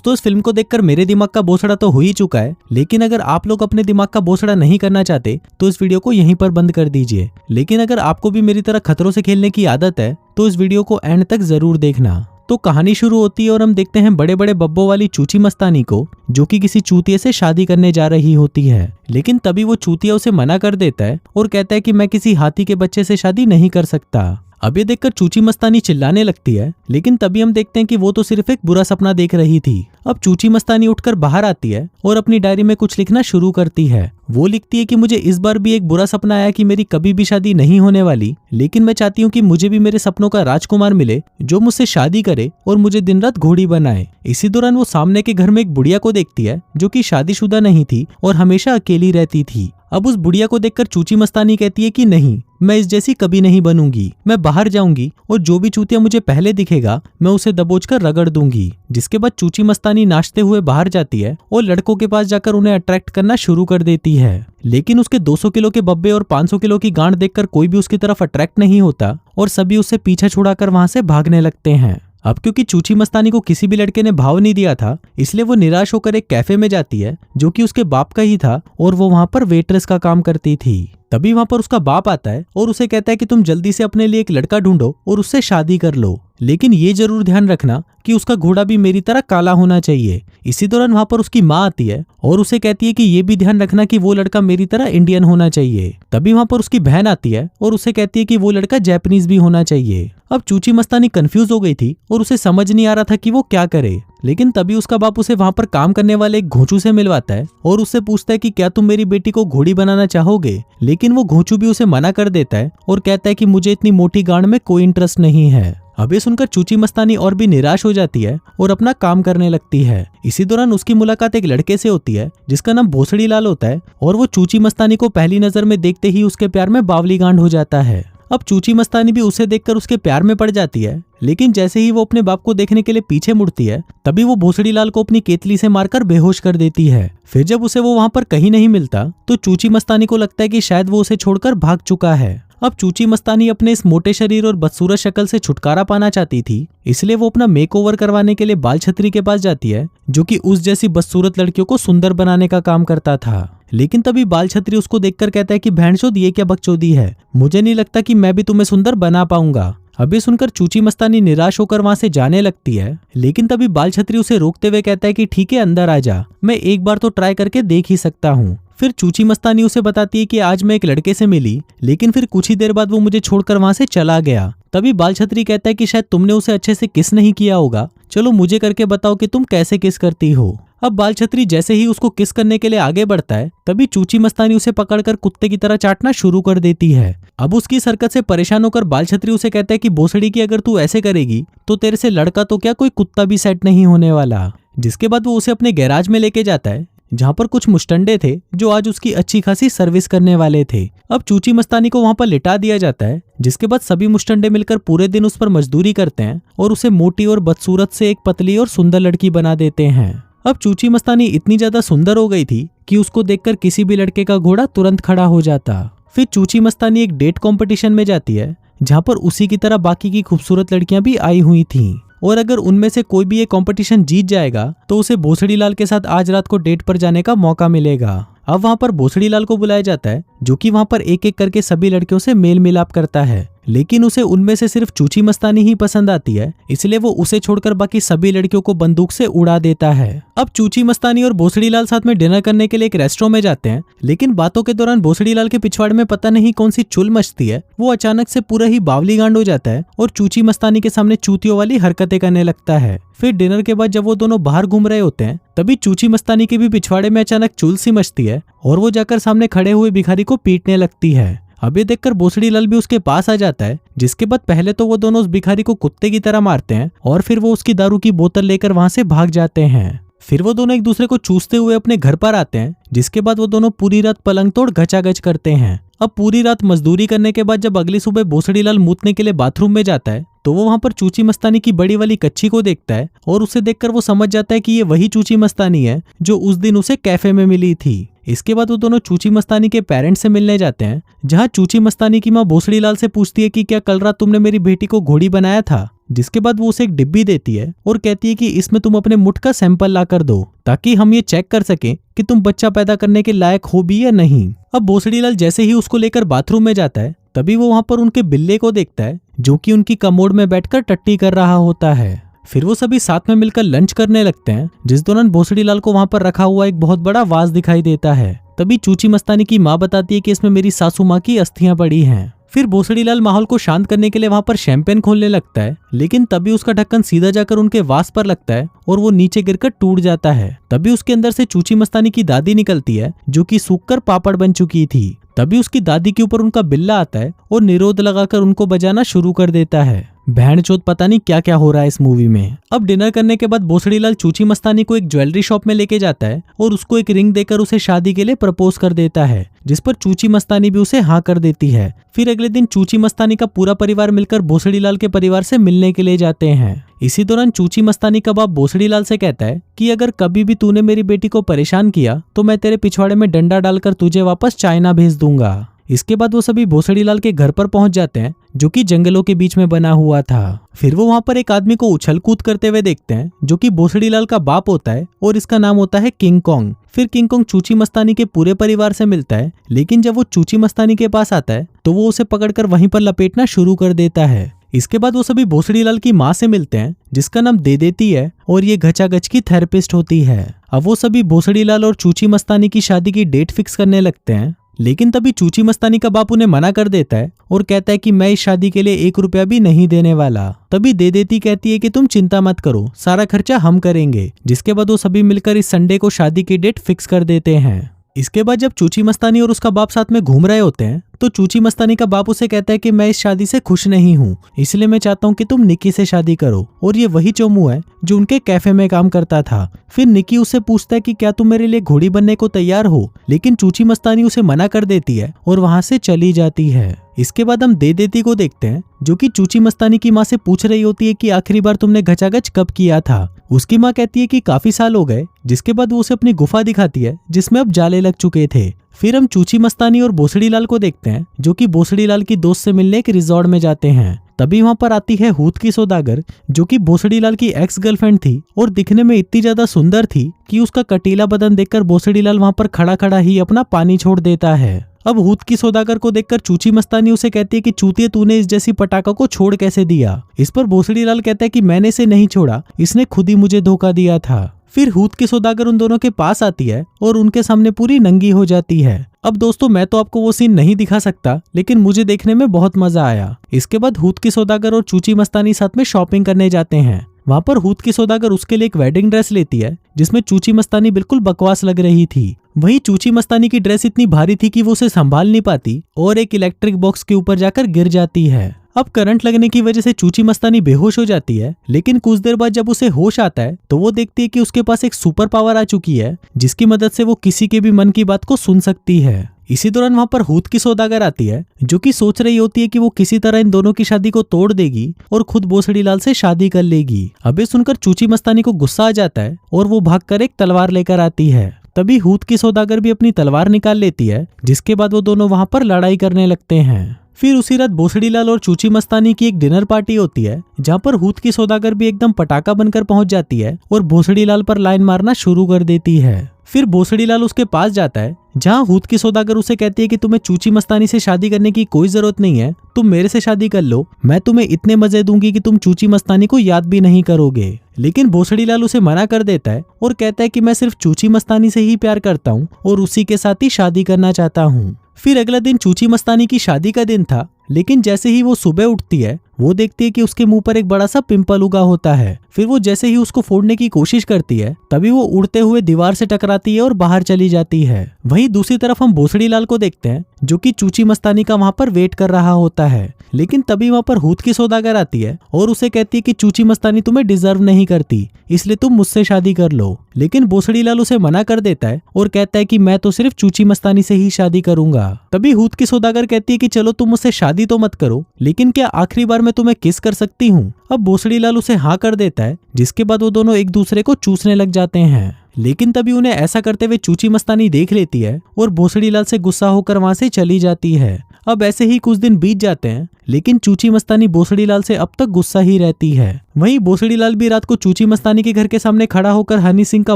दोस्तों इस फिल्म को देखकर मेरे दिमाग का बोसड़ा तो हो ही चुका है, लेकिन अगर आप लोग अपने दिमाग का बोसड़ा नहीं करना चाहते तो इस वीडियो को यहीं पर बंद कर दीजिए। लेकिन अगर आपको भी मेरी तरह खतरों से खेलने की आदत है तो इस वीडियो को एंड तक जरूर देखना। तो कहानी शुरू होती है और हम देखते हैं बड़े बड़े बब्बों वाली चूची मस्तानी को, जो कि किसी चूतिए से शादी करने जा रही होती है। लेकिन तभी वो चूतिया उसे मना कर देता है और कहता है कि मैं किसी हाथी के बच्चे से शादी नहीं कर सकता। अब ये देखकर चूची मस्तानी चिल्लाने लगती है, लेकिन तभी हम देखते हैं कि वो तो सिर्फ एक बुरा सपना देख रही थी। अब चूची मस्तानी उठकर बाहर आती है और अपनी डायरी में कुछ लिखना शुरू करती है। वो लिखती है कि मुझे इस बार भी एक बुरा सपना आया कि मेरी कभी भी शादी नहीं होने वाली, लेकिन मैं चाहती हूँ कि मुझे भी मेरे सपनों का राजकुमार मिले जो मुझसे शादी करे और मुझे दिन रात घोड़ी बनाए। इसी दौरान वो सामने के घर में एक बुढ़िया को देखती है जो कि शादीशुदा नहीं थी और हमेशा अकेली रहती थी। अब उस बुढ़िया को देखकर चूची मस्तानी कहती है कि नहीं, मैं इस जैसी कभी नहीं बनूंगी, मैं बाहर जाऊंगी और जो भी चूतिया मुझे पहले दिखेगा मैं उसे दबोचकर रगड़ दूंगी। जिसके बाद चूची मस्तानी नाचते हुए बाहर जाती है और लड़कों के पास जाकर उन्हें अट्रैक्ट करना शुरू कर देती है। लेकिन उसके 200 किलो के बब्बे और 500 किलो की गांड देखकर कोई भी उसकी तरफ अट्रैक्ट नहीं होता और सभी उससे पीछा छुड़ाकर वहां से भागने लगते हैं। अब क्योंकि चूची मस्तानी को किसी भी लड़के ने भाव नहीं दिया था, इसलिए वो निराश होकर एक कैफे में जाती है जो कि उसके बाप का ही था और वो वहां पर वेट्रेस का काम करती थी। तभी वहां पर उसका बाप आता है और उसे कहता है कि तुम जल्दी से अपने लिए एक लड़का ढूंढो और उससे शादी कर लो, लेकिन ये जरूर ध्यान रखना कि उसका घोड़ा भी मेरी तरह काला होना चाहिए। इसी दौरान वहां पर उसकी माँ आती है और उसे कहती है कि ये भी ध्यान रखना कि वो लड़का मेरी तरह इंडियन होना चाहिए। तभी वहां पर उसकी बहन आती है और उसे कहती है कि वो लड़का जापानीज भी होना चाहिए। अब चूची मस्तानी कंफ्यूज हो गई थी और उसे समझ नहीं आ रहा था कि वो क्या करे। लेकिन तभी उसका बाप उसे वहां पर काम करने वाले एक घोंचू से मिलवाता है और उससे पूछता है कि क्या तुम मेरी बेटी को घोड़ी बनाना चाहोगे। लेकिन वो घोंचू भी उसे मना कर देता है और कहता है कि मुझे इतनी मोटी गांड में कोई इंटरेस्ट नहीं है। अब ये सुनकर चूची मस्तानी और भी निराश हो जाती है और अपना काम करने लगती है। इसी दौरान उसकी मुलाकात एक लड़के से होती है जिसका नाम भोसड़ी लाल होता है और वो चूची मस्तानी को पहली नजर में देखते ही उसके प्यार में बावली गांड हो जाता है। अब चूची मस्तानी भी उसे देखकर उसके प्यार में पड़ जाती है, लेकिन जैसे ही वो अपने बाप को देखने के लिए पीछे मुड़ती है तभी वो भोसड़ी लाल को अपनी केतली से मारकर बेहोश कर देती है। फिर जब उसे वो वहां पर कहीं नहीं मिलता तो चूची मस्तानी को लगता है कि शायद वो उसे छोड़कर भाग चुका है। अब चूची मस्तानी अपने इस मोटे शरीर और बदसूरत शक्ल से छुटकारा पाना चाहती थी, इसलिए वो अपना मेकओवर करवाने के लिए बाल छत्री के पास जाती है जो कि उस जैसी बदसूरत लड़कियों को सुंदर बनाने का काम करता था। लेकिन तभी बाल छत्री उसको देखकर कहता है कि भैंसचोद ये क्या बकचोदी है, मुझे नहीं लगता कि मैं भी तुम्हें सुंदर बना पाऊंगा। अभी सुनकर चूची मस्तानी निराश होकर वहां से जाने लगती है, लेकिन तभी बाल छत्री उसे रोकते हुए कहता है कि ठीक है अंदर आ जा, मैं एक बार तो ट्राई करके देख ही सकता हूँ। फिर चूची मस्तानी उसे बताती है कि आज मैं एक लड़के से मिली, लेकिन फिर कुछ ही देर बाद वो मुझे छोड़कर वहां से चला गया। तभी बाल छत्री कहता है कि शायद तुमने उसे अच्छे से किस नहीं किया होगा, चलो मुझे करके बताओ कि तुम कैसे किस करती हो। अब बाल छत्री जैसे ही उसको किस करने के लिए आगे बढ़ता है तभी चूची मस्तानी उसे पकड़कर कुत्ते की तरह चाटना शुरू कर देती है। अब उसकी इस हरकत से परेशान होकर बाल छत्री उसे कहता है कि भोसड़ी की अगर तू ऐसे करेगी तो तेरे से लड़का तो क्या कोई कुत्ता भी सेट नहीं होने वाला। जिसके बाद वो उसे अपने गैराज में लेके जाता है जहाँ पर कुछ मुस्टंडे थे जो आज उसकी अच्छी खासी सर्विस करने वाले थे। अब चूची मस्तानी को वहां पर लिटा दिया जाता है, जिसके बाद सभी मुस्टंडे मिलकर पूरे दिन उस पर मजदूरी करते हैं और उसे मोटी और बदसूरत से एक पतली और सुंदर लड़की बना देते हैं। अब चूची मस्तानी इतनी ज्यादा सुंदर हो गई थी कि उसको देखकर किसी भी लड़के का घोड़ा तुरंत खड़ा हो जाता। फिर चूची मस्तानी एक डेट कंपटीशन में जाती है जहाँ पर उसी की तरह बाकी की खूबसूरत लड़कियां भी आई हुई थीं और अगर उनमें से कोई भी ये कंपटीशन जीत जाएगा तो उसे भोसड़ी लाल के साथ आज रात को डेट पर जाने का मौका मिलेगा। अब वहां पर भोसड़ी लाल को बुलाया जाता है जो कि वहां पर एक एक करके सभी लड़कियों से मेल मिलाप करता है, लेकिन उसे उनमें से सिर्फ चूची मस्तानी ही पसंद आती है, इसलिए वो उसे छोड़कर बाकी सभी लड़कियों को बंदूक से उड़ा देता है। अब चूची मस्तानी और भोसड़ी लाल साथ में डिनर करने के लिए एक रेस्टोरेंट में जाते हैं, लेकिन बातों के दौरान भोसड़ी लाल के पिछवाड़े में पता नहीं कौन सी चुल मचती है, वो अचानक से पूरा ही बावली गांड हो जाता है और चूची मस्तानी के सामने चूतियों वाली हरकतें करने लगता है। फिर डिनर के बाद जब वो दोनों बाहर घूम रहे होते हैं तभी चूची मस्तानी के भी पिछवाड़े में अचानक चुल सी मचती है और वो जाकर सामने खड़े हुए भिखारी को पीटने लगती है। अब ये देखकर भोसड़ी लाल भी उसके पास आ जाता है, जिसके बाद पहले तो वो दोनों उस भिखारी को कुत्ते की तरह मारते हैं और फिर वो उसकी दारू की बोतल लेकर वहां से भाग जाते हैं। फिर वो दोनों एक दूसरे को चूसते हुए अपने घर पर आते हैं, जिसके बाद वो दोनों पूरी रात पलंग तोड़ घचाघच करते हैं। अब पूरी रात मजदूरी करने के बाद जब अगली सुबह भोसड़ी लाल मूतने के लिए बाथरूम में जाता है तो वो वहां पर चूची मस्तानी की बड़ी वाली कच्ची को देखता है और उसे देखकर वो समझ जाता है कि ये वही चूची मस्तानी है जो उस दिन उसे कैफे में मिली थी। इसके बाद वो दोनों चूची मस्तानी के पेरेंट्स से मिलने जाते हैं, जहां चूची मस्तानी की माँ भोसड़ी लाल से पूछती है कि क्या कल रात तुमने मेरी बेटी को घोड़ी बनाया था। जिसके बाद वो उसे एक डिब्बी देती है और कहती है कि इसमें तुम अपने मुठ का सैंपल ला कर दो ताकि हम ये चेक कर सकें कि तुम बच्चा पैदा करने के लायक हो भी या नहीं। अब भोसड़ीलाल जैसे ही उसको लेकर बाथरूम में जाता है तभी वो वहां पर उनके बिल्ले को देखता है जो कि उनकी कमोड में बैठकर टट्टी कर रहा होता है। फिर वो सभी साथ में मिलकर लंच करने लगते हैं, जिस दौरान भोसड़ीलाल को वहां पर रखा हुआ एक बहुत बड़ा वाज दिखाई देता है। तभी चूची मस्तानी की माँ बताती है कि इसमें मेरी सासू माँ की अस्थियां पड़ी हैं। फिर भोसड़ीलाल माहौल को शांत करने के लिए वहां पर शैंपेन खोलने लगता है, लेकिन तभी उसका ढक्कन सीधा जाकर उनके वास पर लगता है और वो नीचे गिरकर टूट जाता है। तभी उसके अंदर से चूची मस्तानी की दादी निकलती है जो कि सूखकर पापड़ बन चुकी थी। तभी उसकी दादी के ऊपर उनका बिल्ला आता है और निरोध लगाकर उनको बजाना शुरू कर देता है। भैंचोद पता नहीं क्या क्या हो रहा है इस मूवी में। अब डिनर करने के बाद भोसड़ीलाल चूची मस्तानी को एक ज्वेलरी शॉप में लेके जाता है और उसको एक रिंग देकर उसे शादी के लिए प्रपोज कर देता है, जिस पर चूची मस्तानी भी उसे हाँ कर देती है। फिर अगले दिन चूची मस्तानी का पूरा परिवार मिलकर भोसड़ीलाल के परिवार से मिलने के लिए जाते हैं। इसी दौरान चूची मस्तानी का बाप भोसड़ीलाल से कहता है कि अगर कभी भी तूने मेरी बेटी को परेशान किया तो मैं तेरे पिछवाड़े में डंडा डालकर तुझे वापस चाइना भेज दूंगा। इसके बाद वो सभी भोसड़ीलाल के घर पर पहुंच जाते हैं जो कि जंगलों के बीच में बना हुआ था। फिर वो वहां पर एक आदमी को उछल कूद करते हुए देखते हैं जो कि भोसड़ीलाल का बाप होता है और इसका नाम होता है किंग कॉन्ग। फिर किंग कॉन्ग चूची मस्तानी के पूरे परिवार से मिलता है, लेकिन जब वो चूची मस्तानी के पास आता है तो वो उसे पकड़कर वहीं पर लपेटना शुरू कर देता है। इसके बाद वो सभी भोसड़ीलाल की माँ से मिलते हैं जिसका नाम दे देती है और ये घचाघच की थेरेपिस्ट होती है। अब वो सभी भोसड़ीलाल और चूची मस्तानी की शादी की डेट फिक्स करने लगते हैं, लेकिन तभी चूची मस्तानी का बाप उन्हें मना कर देता है और कहता है कि मैं इस शादी के लिए 1 रुपया भी नहीं देने वाला। तभी दे देती कहती है कि तुम चिंता मत करो, सारा खर्चा हम करेंगे। जिसके बाद वो सभी मिलकर इस संडे को शादी की डेट फिक्स कर देते हैं। इसके बाद जब चूची मस्तानी और उसका बाप साथ में घूम रहे होते हैं तो चूची मस्तानी का बाप उसे कहता है कि मैं इस शादी से खुश नहीं हूँ, इसलिए मैं चाहता हूँ कि तुम निकी से शादी करो। और ये वही चोमू है जो उनके कैफे में काम करता था। फिर निकी उससे पूछता है कि क्या तुम मेरे लिए घोड़ी बनने को तैयार हो, लेकिन चूची मस्तानी उसे मना कर देती है और वहां से चली जाती है। इसके बाद हम दे देती को देखते हैं जो कि चूची मस्तानी की माँ से पूछ रही होती है कि आखिरी बार तुमने घचाघच कब किया था। उसकी माँ कहती है कि काफी साल हो गए। जिसके बाद वो उसे अपनी गुफा दिखाती है जिसमें अब जाले लग चुके थे। फिर हम चूची मस्तानी और भोसड़ीलाल को देखते हैं जो कि भोसड़ीलाल की दोस्त से मिलने एक रिजॉर्ट में जाते हैं। तभी वहां पर आती है हूत की सौदागर जो कि भोसड़ीलाल की एक्स गर्लफ्रेंड थी और दिखने में इतनी ज्यादा सुंदर थी कि उसका कटीला बदन देखकर भोसड़ीलाल वहां पर खड़ा खड़ा ही अपना पानी छोड़ देता है। अब हूत की सौदागर को देखकर चूची मस्तानी उसे कहती है कि चूतिए तूने इस जैसी पटाखा को छोड़ कैसे दिया। इस पर भोसड़ीलाल कहता है कि मैंने इसे नहीं छोड़ा, इसने खुद ही मुझे धोखा दिया था। फिर हूत की सौदागर उन दोनों के पास आती है और उनके सामने पूरी नंगी हो जाती है। अब दोस्तों मैं तो आपको वो सीन नहीं दिखा सकता, लेकिन मुझे देखने में बहुत मजा आया। इसके बाद हूत की सौदागर और चूची मस्तानी साथ में शॉपिंग करने जाते हैं। वहां पर हूत की सौदागर उसके लिए एक वेडिंग ड्रेस लेती है जिसमें चूची मस्तानी बिल्कुल बकवास लग रही थी। वहीं चूची मस्तानी की ड्रेस इतनी भारी थी कि वो उसे संभाल नहीं पाती और एक इलेक्ट्रिक बॉक्स के ऊपर जाकर गिर जाती है। अब करंट लगने की वजह से चूची मस्तानी बेहोश हो जाती है, लेकिन कुछ देर बाद जब उसे होश आता है तो वो देखती है कि उसके पास एक सुपर पावर आ चुकी है जिसकी मदद से वो किसी के भी मन की बात को सुन सकती है। इसी दौरान वहां पर हूत की सौदागर आती है जो कि सोच रही होती है कि वो किसी तरह इन दोनों की शादी को तोड़ देगी और खुद भोसड़ीलाल से शादी कर लेगी। अब ये सुनकर चूची मस्तानी को गुस्सा आ जाता है और वो भागकर एक तलवार लेकर आती है। तभी हूत की सौदागर भी अपनी तलवार निकाल लेती है, जिसके बाद वो दोनों वहां पर लड़ाई करने लगते हैं। फिर उसी रात भोसड़ीलाल और चूची मस्तानी की एक डिनर पार्टी होती है जहाँ पर हूत की सौदागर भी एकदम पटाखा बनकर पहुंच जाती है और भोसड़ीलाल पर लाइन मारना शुरू कर देती है। फिर भोसड़ीलाल उसके पास जाता है जहाँ हूत की सौदागर उसे कहती है कि तुम्हें चूची मस्तानी से शादी करने की कोई जरूरत नहीं है, तुम मेरे से शादी कर लो, मैं तुम्हें इतने मजे दूंगी कि तुम चूची मस्तानी को याद भी नहीं करोगे। लेकिन भोसड़ीलाल उसे मना कर देता है और कहता है कि मैं सिर्फ चूची मस्तानी से ही प्यार करता हूँ और उसी के साथ ही शादी करना चाहता हूँ। फिर अगला दिन चूची मस्तानी की शादी का दिन था, लेकिन जैसे ही वो सुबह उठती है वो देखती है कि उसके मुंह पर एक बड़ा सा पिंपल उगा होता है। फिर वो जैसे ही उसको फोड़ने की कोशिश करती है तभी वो उड़ते हुए दीवार से टकराती है और बाहर चली जाती है। वहीं दूसरी तरफ हम भोसड़ीलाल को देखते हैं जो कि चूची मस्तानी का वहां पर वेट कर रहा होता है। लेकिन तभी वहां पर हूत की सौदागर आती है और उसे कहती है कि चूची मस्तानी तुम्हें डिजर्व नहीं करती, इसलिए तुम मुझसे शादी कर लो। लेकिन भोसड़ीलाल उसे मना कर देता है और कहता है कि मैं तो सिर्फ चूची मस्तानी से ही शादी करूंगा। तभी हूत की सौदागर कहती है कि चलो तुम मुझसे शादी तो मत करो, लेकिन क्या आखिरी बार मैं तुम्हें किस कर सकती हूँ। अब भोसड़ीलाल उसे हाँ कर देता है, जिसके बाद वो दोनों एक दूसरे को चूसने लग जाते हैं। लेकिन तभी उन्हें ऐसा करते हुए चूची मस्तानी देख लेती है और भोसड़ीलाल से गुस्सा होकर वहां से चली जाती है। अब ऐसे ही कुछ दिन बीत जाते हैं, लेकिन चूची मस्तानी भोसड़ीलाल से अब तक गुस्सा ही रहती है। वहीं भोसड़ीलाल भी रात को चूची मस्तानी के घर के सामने खड़ा होकर हनी सिंह का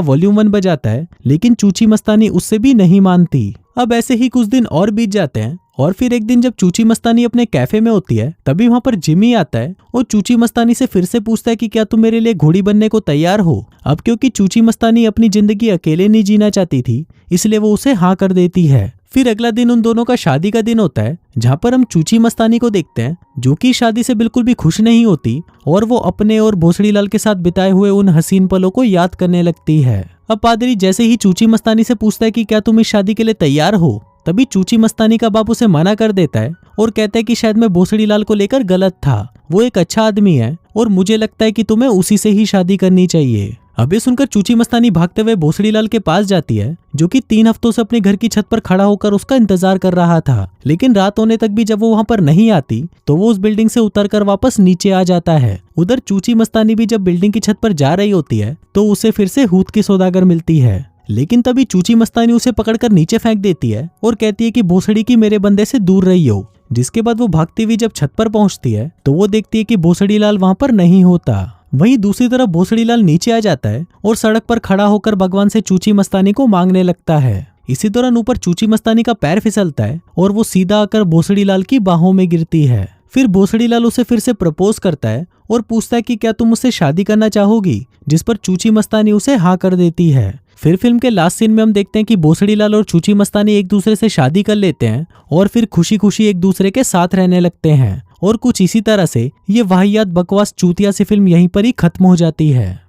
वॉल्यूम 1 बजाता है, लेकिन चूची मस्तानी उससे भी नहीं मानती। अब ऐसे ही कुछ दिन और बीत जाते हैं और फिर एक दिन जब चूची मस्तानी अपने कैफे में होती है, तभी वहां पर जिमी आता है और चूची मस्तानी से फिर से पूछता है कि क्या तुम मेरे लिए घोड़ी बनने को तैयार हो। अब क्योंकि चूची मस्तानी अपनी जिंदगी अकेले नहीं जीना चाहती थी, इसलिए वो उसे हाँ कर देती है। फिर अगला दिन उन दोनों का शादी का दिन होता है, जहाँ पर हम चूची मस्तानी को देखते हैं जो कि शादी से बिल्कुल भी खुश नहीं होती और वो अपने और भोसड़ीलाल के साथ बिताए हुए उन हसीन पलों को याद करने लगती है। अब पादरी जैसे ही चूची मस्तानी से पूछता है कि क्या तुम इस शादी के लिए तैयार हो, तभी चूची मस्तानी का बाप उसे मना कर देता है और कहता है कि शायद मैं भोसड़ीलाल को लेकर गलत था, वो एक अच्छा आदमी है और मुझे लगता है कि तुम्हें उसी से ही शादी करनी चाहिए। अब ये सुनकर चूची मस्तानी भागते हुए भोसड़ीलाल के पास जाती है, जो कि 3 हफ्तों से अपने घर की छत पर खड़ा होकर उसका इंतजार कर रहा था। लेकिन रात होने तक भी जब वो वहां पर नहीं आती तो वो उस बिल्डिंग से उतरकर वापस नीचे आ जाता है। उधर चूची मस्तानी भी जब बिल्डिंग की छत पर जा रही होती है तो उसे फिर से हूत की सौदागर मिलती है, लेकिन तभी चूची मस्तानी उसे पकड़कर नीचे फेंक देती है और कहती है कि भोसड़ी की मेरे बंदे से दूर रही हो। जिसके बाद वो भागती हुई जब छत पर पहुंचती है तो वो देखती है कि भोसड़ीलाल वहां पर नहीं होता। वहीं दूसरी तरफ भोसड़ीलाल नीचे आ जाता है और सड़क पर खड़ा होकर भगवान से चूची मस्तानी को मांगने लगता है। इसी दौरान ऊपर चूची मस्तानी का पैर फिसलता है और वो सीधा आकर भोसड़ीलाल की बाहों में गिरती है। फिर भोसड़ीलाल उसे फिर से प्रपोज करता है और पूछता है कि क्या तुम मुझसे शादी करना चाहोगी, जिस पर चूची मस्तानी उसे हाँ कर देती है। फिर फिल्म के लास्ट सीन में हम देखते हैं कि भोसड़ीलाल और चूची मस्तानी एक दूसरे से शादी कर लेते हैं और फिर खुशी खुशी एक दूसरे के साथ रहने लगते हैं। और कुछ इसी तरह से ये वाहियात बकवास चूतिया सी फिल्म यहीं पर ही खत्म हो जाती है।